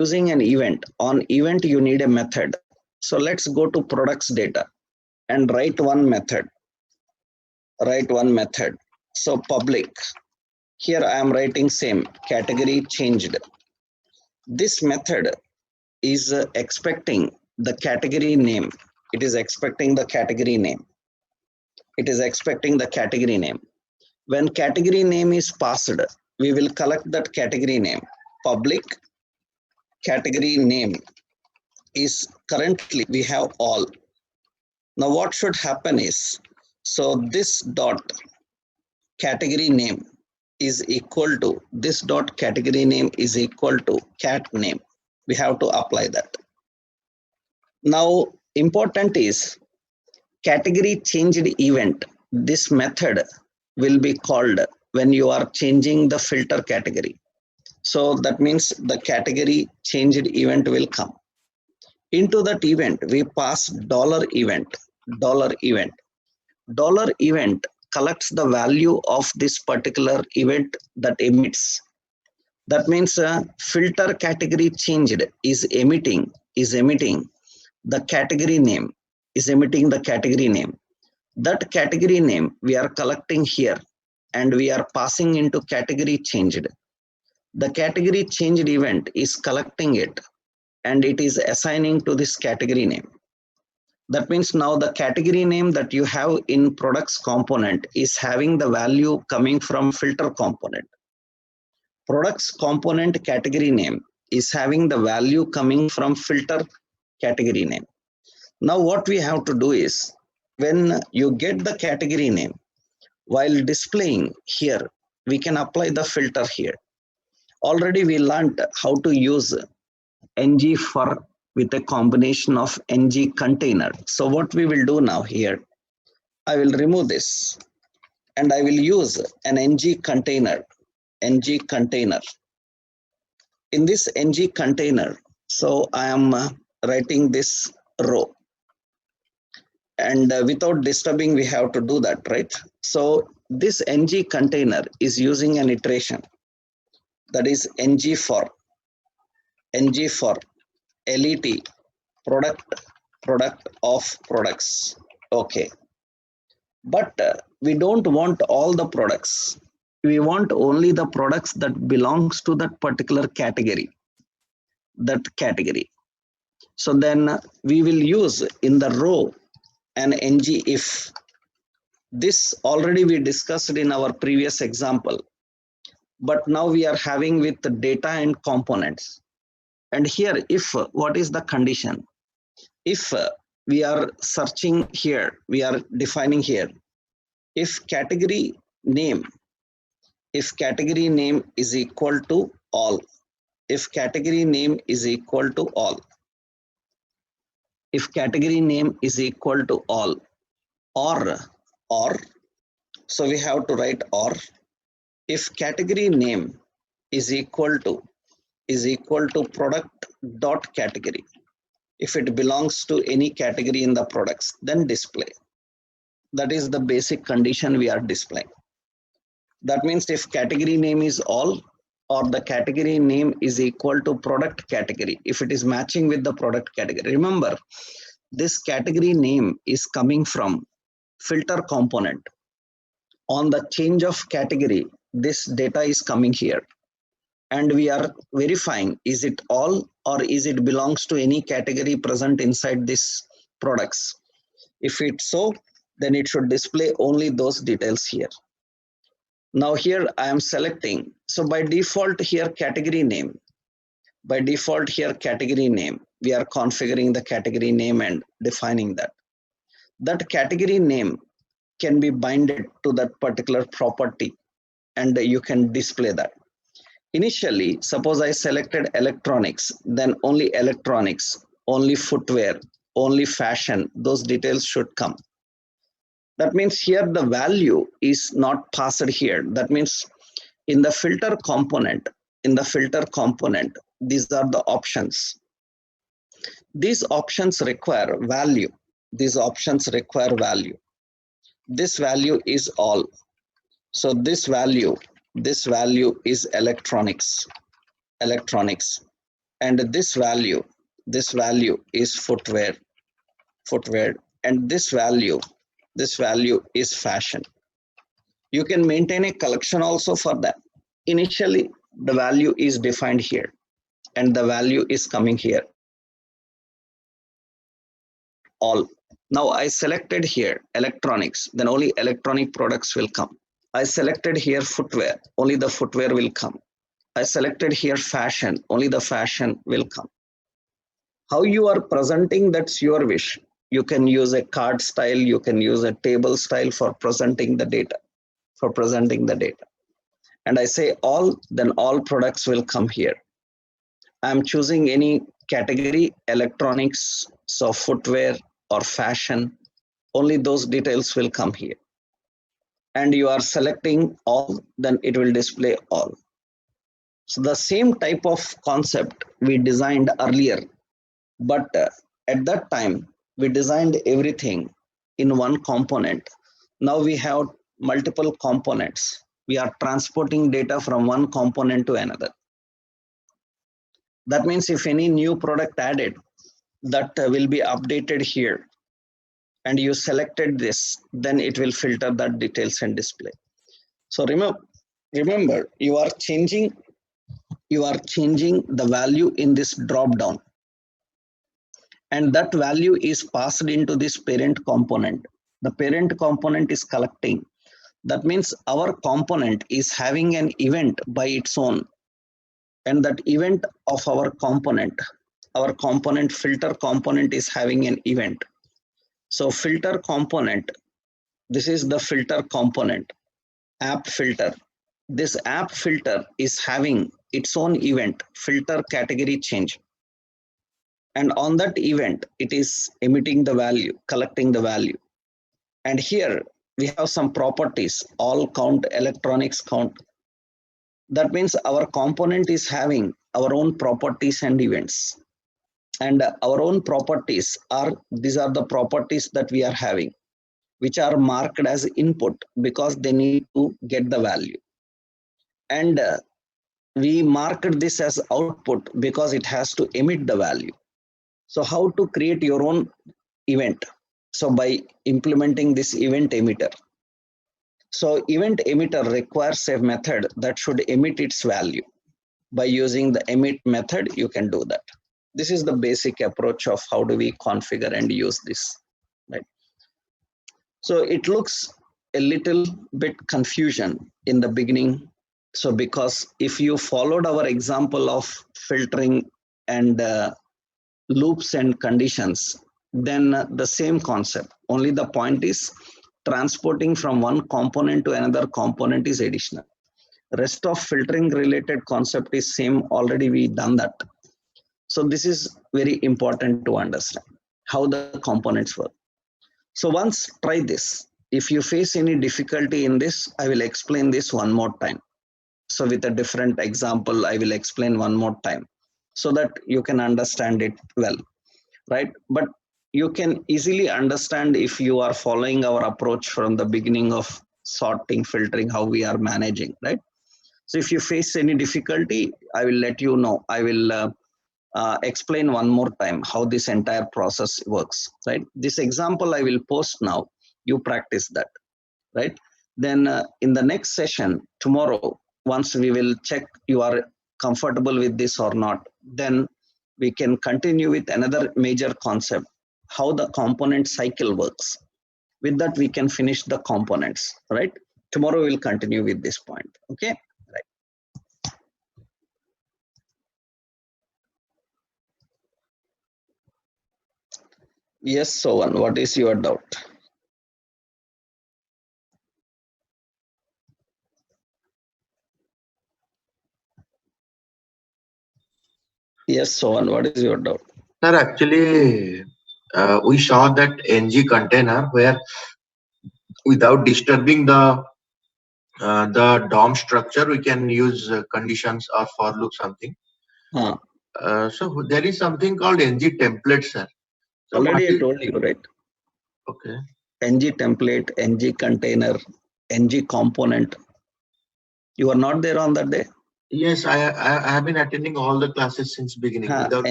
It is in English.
using an event. On event, you need a method. So let's go to products data and write one method. So public. Here I am writing same category changed. This method is expecting the category name. It is expecting the category name. When category name is passed, we will collect that category name. Public category name is currently we have all. Now what should happen is, so this dot category name is equal to this dot category name is equal to cat name. We have to apply that. Now important is category changed event. This method will be called when you are changing the filter category. So that means the category changed event will come. Into that event, we pass dollar event. Dollar event collects the value of this particular event that emits. That means filter category changed is emitting the category name, That category name we are collecting here and we are passing into category changed. The category changed event is collecting it and it is assigning to this category name. That means now the category name that you have in products component is having the value coming from filter component. Products component category name is having the value coming from filter category name. Now what we have to do is, when you get the category name, while displaying here, we can apply the filter here. Already we learned how to use ng for with a combination of ng container. So what we will do now here, I will remove this and I will use an ng container. In this ng container, so I am writing this row, and without disturbing we have to do that, right? So this ng container is using an iteration, that is ng for let product of products. Okay, but we don't want all the products. We want only the products that belongs to that particular category. So then we will use in the row an ng if. This already we discussed in our previous example, but now we are having with the data and components. And here, if what is the condition? If we are searching here, we are defining here, if category name is equal to all, if category name is equal to all, or, so we have to write or, if category name is equal to product dot category, if it belongs to any category in the products, then display. That is the basic condition we are displaying. That means if category name is all, or the category name is equal to product category, if it is matching with the product category. Remember, this category name is coming from filter component. On the change of category, this data is coming here. And we are verifying, is it all or is it belongs to any category present inside this products. If it's so, then it should display only those details here. Now here I am selecting, so by default here category name, we are configuring the category name and defining that. That category name can be binded to that particular property and you can display that. Initially, suppose I selected electronics, then only electronics, only footwear, only fashion, those details should come. That means here the value is not passed here. That means in the filter component, these are the options. These options require value. This value is all. So this value is electronics. and this value is footwear, and this value is fashion. You can maintain a collection also for that. Initially, the value is defined here, and the value is coming here. All. Now I selected here electronics, then only electronic products will come. I selected here footwear, only the footwear will come. I selected here fashion, only the fashion will come. How you are presenting, that's your wish. You can use a card style, you can use a table style for presenting the data, And I say all, then all products will come here. I'm choosing any category, electronics, so footwear or fashion, only those details will come here. And you are selecting all, then it will display all. So the same type of concept we designed earlier, but at that time we designed everything in one component. Now we have multiple components. We are transporting data from one component to another. That means if any new product added, that will be updated here, and you selected this, then it will filter that details and display. So remember, you are changing the value in this drop down, and that value is passed into this parent component. The parent component is collecting. That means our component is having an event by its own, and that event of our component filter component is having an event. So filter component, this is the filter component, app filter. This app filter is having its own event, filter category change. And on that event, it is emitting the value, collecting the value. And here we have some properties, all count, electronics count. That means our component is having our own properties and events. And our own properties are, these are the properties that we are having, which are marked as input because they need to get the value. And we marked this as output because it has to emit the value. So how to create your own event? So by implementing this event emitter. So event emitter requires a method that should emit its value. By using the emit method, you can do that. This is the basic approach of how do we configure and use this, right? So it looks a little bit confusion in the beginning. So because if you followed our example of filtering and loops and conditions, then the same concept, only the point is transporting from one component to another component is additional. Rest of filtering related concept is same, already we done that. So this is very important to understand how the components work. So once try this. If you face any difficulty in this, I will explain this one more time. So with a different example, I will explain one more time so that you can understand it well, right? But you can easily understand if you are following our approach from the beginning of sorting, filtering, how we are managing, right? So if you face any difficulty, I will let you know. I will explain one more time how this entire process works, right? This example I will post now, you practice that, right? Then in the next session tomorrow, once we will check you are comfortable with this or not, then we can continue with another major concept, how the component cycle works. With that, we can finish the components, right? Tomorrow we'll continue with this point, okay? Right. Yes, Sohan, what is your doubt? Yes, Sohan, what is your doubt? Sir, actually, we saw that ng container where without disturbing the DOM structure, we can use conditions or for loop something. Huh. So there is something called ng template, sir. So already I told you, right? Okay. ng template, ng container, ng component. You are not there on that day? Yes, I have been attending all the classes since beginning Huh, without